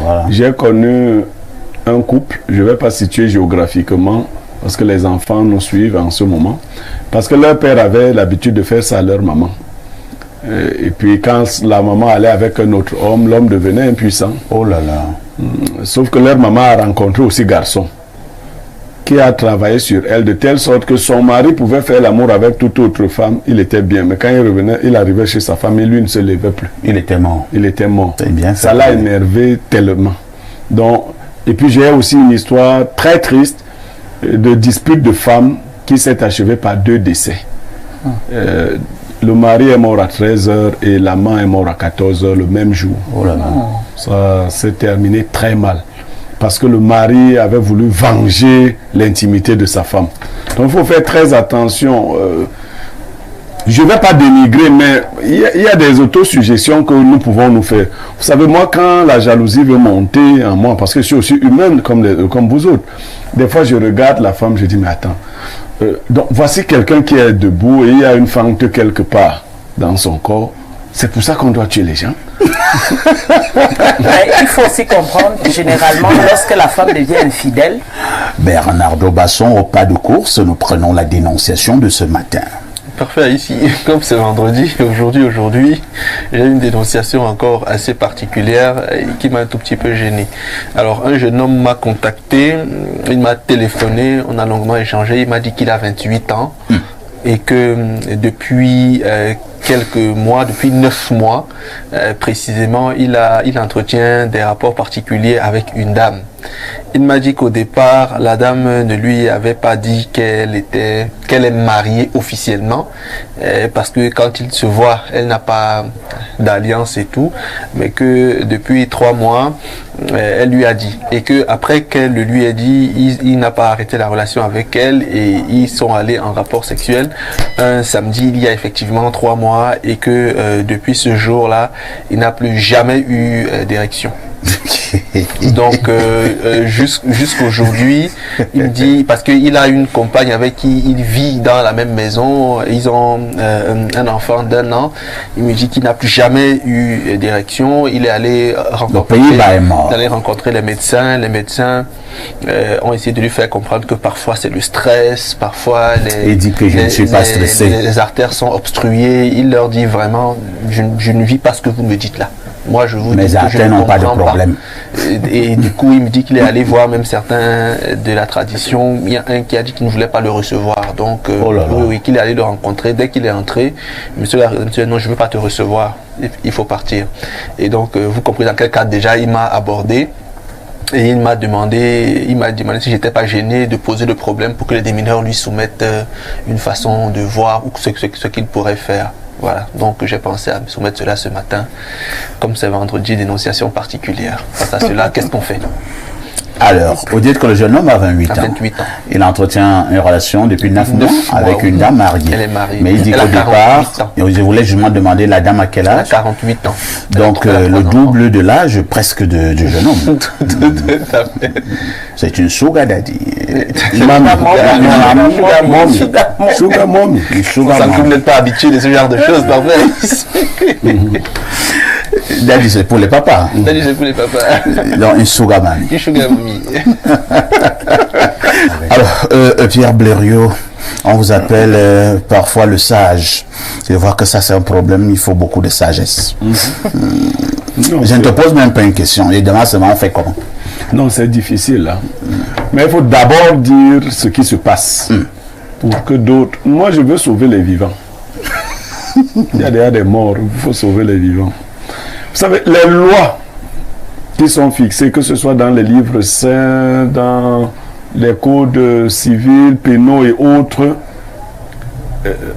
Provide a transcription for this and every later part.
Voilà. J'ai connu un couple, je ne vais pas situer géographiquement, parce que les enfants nous suivent en ce moment, parce que leur père avait l'habitude de faire ça à leur maman. Et puis quand la maman allait avec un autre homme, l'homme devenait impuissant. Oh là là. Sauf que leur maman a rencontré aussi garçon, qui a travaillé sur elle de telle sorte que son mari pouvait faire l'amour avec toute autre femme, il était bien. Mais quand il revenait, il arrivait chez sa femme et lui ne se levait plus. Il était mort. Il était mort. C'est bien ça l'a énervé tellement. Donc, et puis j'ai aussi une histoire très triste de dispute de femmes qui s'est achevée par 2 décès. Le mari est mort à 13h et l'amant est mort à 14h le même jour. Oh là là. Ça s'est terminé très mal. Parce que le mari avait voulu venger l'intimité de sa femme. Donc il faut faire très attention. Je ne vais pas dénigrer, mais il y a des autosuggestions que nous pouvons nous faire. Vous savez, moi, quand la jalousie veut monter en moi, parce que je suis aussi humaine comme vous autres, des fois je regarde la femme, je dis, mais attends, donc voici quelqu'un qui est debout et il y a une fente quelque part dans son corps. C'est pour ça qu'on doit tuer les gens. Il faut aussi comprendre, généralement, lorsque la femme devient infidèle. Bernardo Basson, au pas de course, nous prenons la dénonciation de ce matin. Parfait, ici, comme c'est vendredi, aujourd'hui, j'ai une dénonciation encore assez particulière qui m'a un tout petit peu gêné. Alors, un jeune homme m'a contacté, il m'a téléphoné, on a longuement échangé, il m'a dit qu'il a 28 ans et que depuis quelques mois, depuis 9 mois précisément, il entretient des rapports particuliers avec une dame. Il m'a dit qu'au départ, la dame ne lui avait pas dit qu'elle est mariée officiellement, parce que quand il se voit, elle n'a pas d'alliance et tout, mais que depuis 3 mois, elle lui a dit. Et que après qu'elle le lui ait dit, il n'a pas arrêté la relation avec elle et ils sont allés en rapport sexuel un samedi, il y a effectivement 3 mois, et que depuis ce jour-là, il n'a plus jamais eu d'érection. Donc jusqu'aujourd'hui, il me dit, parce qu'il a une compagne avec qui il vit dans la même maison, ils ont un enfant d'1 an, il me dit qu'il n'a plus jamais eu d'érection. Il est allé rencontrer les médecins. Les médecins ont essayé de lui faire comprendre que parfois c'est le stress, parfois les artères sont obstruées. Il leur dit vraiment, je ne vis pas ce que vous me dites là. Moi, je vous dis que je ne comprends pas de problème. Et du coup, il me dit qu'il est allé voir même certains de la tradition. Il y a un qui a dit qu'il ne voulait pas le recevoir. Donc, oui, qu'il est allé le rencontrer. Dès qu'il est entré, monsieur, non, je ne veux pas te recevoir. Il faut partir. Et donc, vous comprenez dans quel cadre déjà il m'a abordé. Et il m'a demandé si j'étais pas gêné de poser le problème pour que les démineurs lui soumettent une façon de voir ou ce qu'il pourrait faire. Voilà, donc j'ai pensé à soumettre cela ce matin. Comme c'est vendredi, dénonciation particulière. Face à cela, qu'est-ce qu'on fait? Alors, vous dites que le jeune homme a 28 ans. Il entretient une relation depuis 9 mois avec une dame mariée. Elle est mariée. Mais il dit qu'au départ, je voulais justement demander la dame à quel âge? Elle a 48 ans. Donc le double de l'âge presque du jeune homme. C'est une sugar daddy. Sugar mommy. Ça ne n'êtes pas habitué de ce genre de choses, parfait. Daddy, c'est pour les papas. Daddy, c'est pour les papas. Donc, une sugar mommy. Une sugar mommy. Alors, Pierre Blériot, on vous appelle parfois le sage. Je vois que ça, c'est un problème, il faut beaucoup de sagesse. Je ne te pose même pas une question. Et demain, c'est on fait comment? Non, c'est difficile. Là. Mais il faut d'abord dire ce qui se passe. Pour que d'autres... Moi, je veux sauver les vivants. Il y a déjà des morts, il faut sauver les vivants. Vous savez, les lois qui sont fixées, que ce soit dans les livres saints, dans les codes civils, pénaux et autres,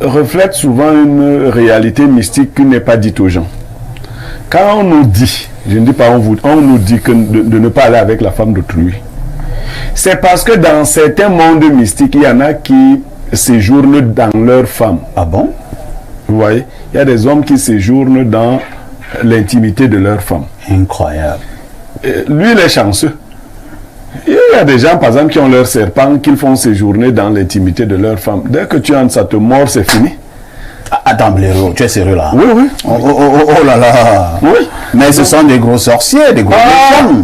reflètent souvent une réalité mystique qui n'est pas dite aux gens. Quand on nous dit, je ne dis pas on nous dit que de ne pas aller avec la femme d'autrui, c'est parce que dans certains mondes mystiques, il y en a qui séjournent dans leur femme. Ah bon? Vous voyez, il y a des hommes qui séjournent dans l'intimité de leur femme. Incroyable. Lui, il est chanceux. Il y a des gens, par exemple, qui ont leur serpent, qu'ils font séjourner dans l'intimité de leur femme. Dès que tu entres, ça te mord, c'est fini. Attends, Blériot, tu es sérieux là? Oui, oui. Oh là là. Oui. Mais ce sont des gros sorciers, des gros méchants.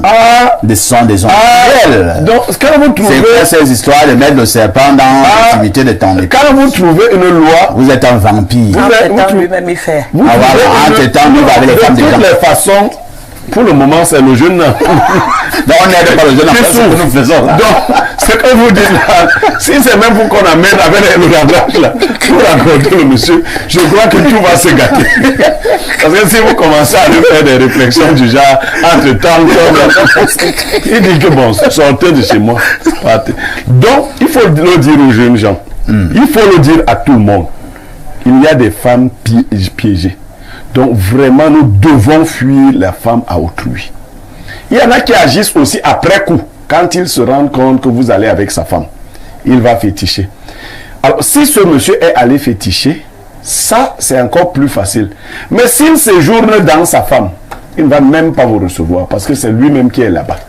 Des sons des hommes fidèles. Donc, quand vous trouvez... C'est quoi ces histoires de mettre le serpent dans l'intimité de ton époux? Quand vous trouvez une loi... Vous êtes un vampire. Entre-temps, lui-même, il fait. Entre-temps, lui va avec les femmes des gens. De toutes les façons, pour le moment, c'est le jeune. Donc, on n'aide pas le jeune enfant, c'est ce que nous faisons là. Donc, ce que vous dites là, si c'est même pour qu'on amène avec le langage là, pour raconter le monsieur, je crois que tout va se gâter. Parce que si vous commencez à lui faire des réflexions du genre, entre-temps, il dit que bon, sortez de chez moi. Partez. Donc, il faut le dire aux jeunes gens. Il faut le dire à tout le monde. Il y a des femmes piégées. Donc vraiment, nous devons fuir la femme à autrui. Il y en a qui agissent aussi après coup. Quand ils se rendent compte que vous allez avec sa femme, il va féticher. Alors, si ce monsieur est allé féticher, ça, c'est encore plus facile. Mais s'il séjourne dans sa femme, il ne va même pas vous recevoir parce que c'est lui-même qui est là-bas.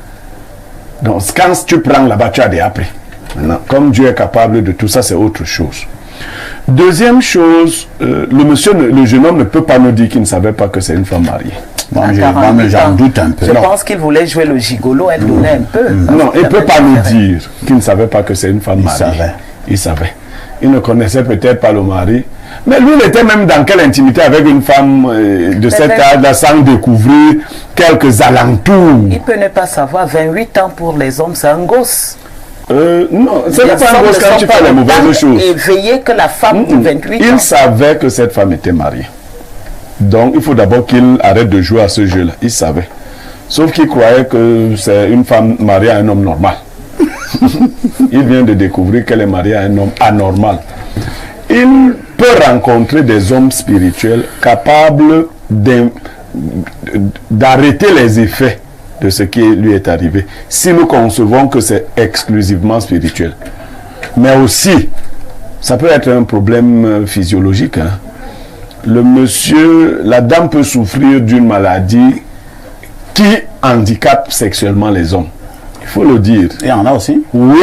Donc, quand tu prends là-bas, tu as des après. Maintenant, comme Dieu est capable de tout ça, c'est autre chose. Deuxième chose, le jeune homme ne peut pas nous dire qu'il ne savait pas que c'est une femme mariée. Moi, j'en doute un peu. Je pense qu'il voulait jouer le gigolo, elle donnait un peu. Non, il ne peut pas nous dire qu'il ne savait pas que c'est une femme mariée. Il savait. Il ne connaissait peut-être pas le mari. Mais lui, il était même dans quelle intimité avec une femme de cet âge-là sans découvrir quelques alentours. Il peut ne pas savoir. 28 ans pour les hommes, c'est un gosse. Non, c'est pas un gosse quand tu fais les mauvaises choses. Et veiller que la femme de 28 ans. Il savait que cette femme était mariée. Donc, il faut d'abord qu'il arrête de jouer à ce jeu-là. Il savait. Sauf qu'il croyait que c'est une femme mariée à un homme normal. Il vient de découvrir qu'elle est mariée à un homme anormal. Il peut rencontrer des hommes spirituels capables d'arrêter les effets de ce qui lui est arrivé, si nous concevons que c'est exclusivement spirituel. Mais aussi, ça peut être un problème physiologique. Hein. La dame peut souffrir d'une maladie qui handicape sexuellement les hommes. Il faut le dire. Il y en a aussi? Oui.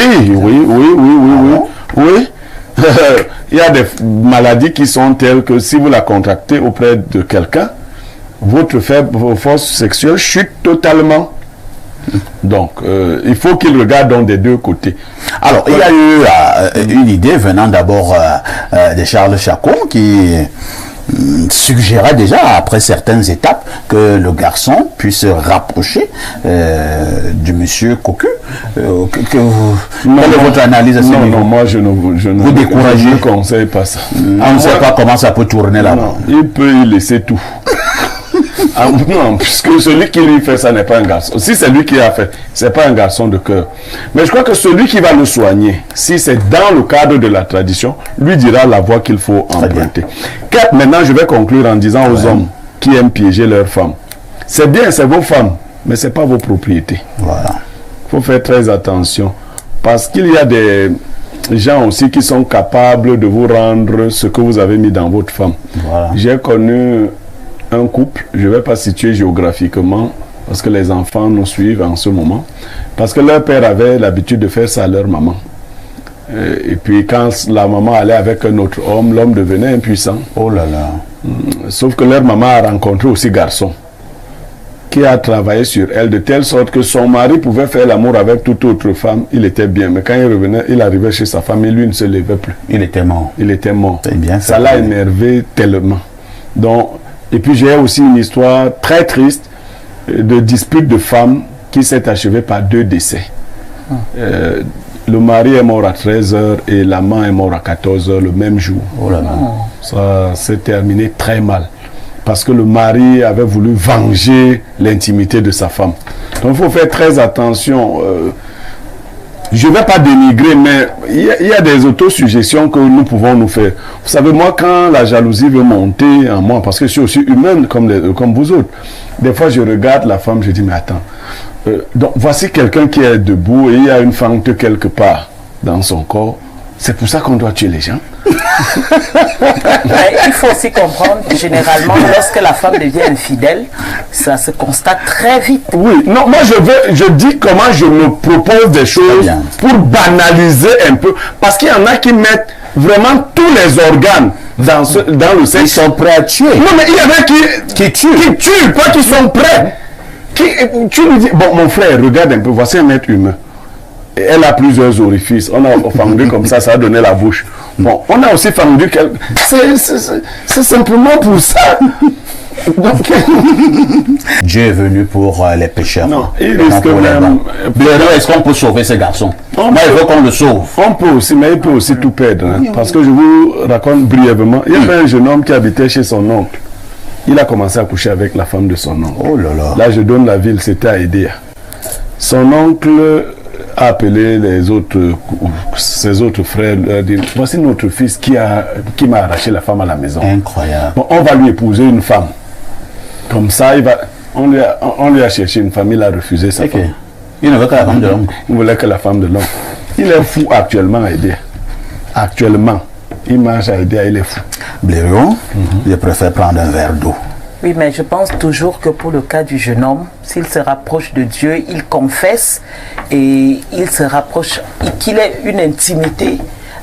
Il y a des maladies qui sont telles que si vous la contractez auprès de quelqu'un, votre force sexuelle chute totalement. Donc, il faut qu'il regarde donc des deux côtés. Alors, il y a eu une idée venant d'abord de Charles Chacon qui suggérait déjà, après certaines étapes, que le garçon puisse se rapprocher du monsieur cocu. Quelle est votre analyse à ce niveau? Non, moi je ne conseille pas ça. On ne sait pas comment ça peut tourner là. Non, il peut y laisser tout. Non, puisque celui qui lui fait ça n'est pas un garçon. Si c'est lui qui l'a fait, c'est pas un garçon de cœur. Mais je crois que celui qui va le soigner, si c'est dans le cadre de la tradition, lui dira la voie qu'il faut emprunter. Maintenant, je vais conclure en disant aux hommes qui aiment piéger leurs femmes, c'est bien, c'est vos femmes, mais c'est pas vos propriétés. Voilà. Il faut faire très attention. Parce qu'il y a des gens aussi qui sont capables de vous rendre ce que vous avez mis dans votre femme. Voilà. J'ai connu un couple, je ne vais pas situer géographiquement, parce que les enfants nous suivent en ce moment, parce que leur père avait l'habitude de faire ça à leur maman. Et puis quand la maman allait avec un autre homme, l'homme devenait impuissant. Oh là là. Sauf que leur maman a rencontré aussi garçon, qui a travaillé sur elle de telle sorte que son mari pouvait faire l'amour avec toute autre femme, il était bien. Mais quand il revenait, il arrivait chez sa femme et lui ne se levait plus. Il était mort. Il était mort. Bien, ça l'a énervé tellement. Donc, et puis j'ai aussi une histoire très triste de dispute de femmes qui s'est achevée par 2 décès. Le mari est mort à 13h et l'amant est mort à 14h le même jour. Oh là là. Ça s'est terminé très mal. Parce que le mari avait voulu venger l'intimité de sa femme. Donc il faut faire très attention. Je ne vais pas dénigrer, mais il y a des autosuggestions que nous pouvons nous faire. Vous savez, moi, quand la jalousie veut monter en moi, parce que je suis aussi humaine comme vous autres, des fois je regarde la femme, je dis, mais attends, donc voici quelqu'un qui est debout et il y a une fente quelque part dans son corps. C'est pour ça qu'on doit tuer les gens. Il faut aussi comprendre, généralement, lorsque la femme devient infidèle, ça se constate très vite. Oui, non, moi je dis comment je me propose des choses pour banaliser un peu. Parce qu'il y en a qui mettent vraiment tous les organes dans le sexe. Ils sont prêts à tuer. Non, mais il y en a qui tuent, pas qui sont prêts. Tu lui dis, bon, mon frère, regarde un peu, voici un être humain. Et elle a plusieurs orifices. On a fendu comme ça a donné la bouche. Bon, on a aussi fendu quelque... C'est simplement pour ça. Donc... Dieu est venu pour les pécheurs. Non, il risque même... Est-ce qu'on peut sauver ces garçons? Moi, il faut qu'on le sauve. On peut aussi, mais il peut aussi tout perdre. Hein, parce que je vous raconte brièvement. Il y avait un jeune homme qui habitait chez son oncle. Il a commencé à coucher avec la femme de son oncle. Oh là là. Là, je donne la ville, c'était à Edea. Son oncle a appelé ses autres frères, leur a dit, voici notre fils qui m'a arraché la femme à la maison. Incroyable. Bon, on va lui épouser une femme. Comme ça, on lui a cherché une femme, il a refusé sa femme. Il ne veut que la femme de l'oncle. Il voulait que la femme de l'oncle. Il est fou actuellement à Edea. Actuellement. Il marche à Edea, il est fou. Blériot, je préfère prendre un verre d'eau. Oui, mais je pense toujours que pour le cas du jeune homme, s'il se rapproche de Dieu, il confesse et il se rapproche, qu'il ait une intimité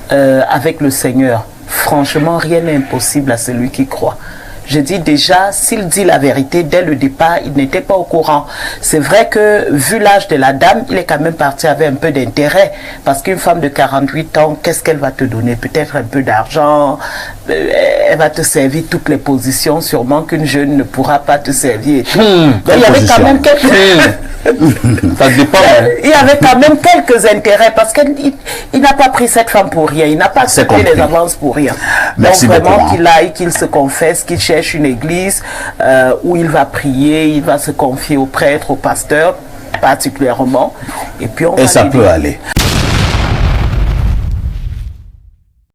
avec le Seigneur. Franchement, rien n'est impossible à celui qui croit. Je dis déjà, s'il dit la vérité, dès le départ, il n'était pas au courant. C'est vrai que, vu l'âge de la dame, il est quand même parti avec un peu d'intérêt. Parce qu'une femme de 48 ans, qu'est-ce qu'elle va te donner? Peut-être un peu d'argent, elle va te servir toutes les positions, sûrement qu'une jeune ne pourra pas te servir et tout. Donc, il y avait quand même quelques... Ça dépend. Il y avait quand même quelques intérêts parce qu'il n'a pas pris cette femme pour rien. Il n'a pas accepté les avances pour rien. Merci donc vraiment beaucoup, qu'il aille, qu'il se confesse, qu'il cherche une église où il va prier, il va se confier au prêtre, au pasteur particulièrement. Et puis on va ça peut aller.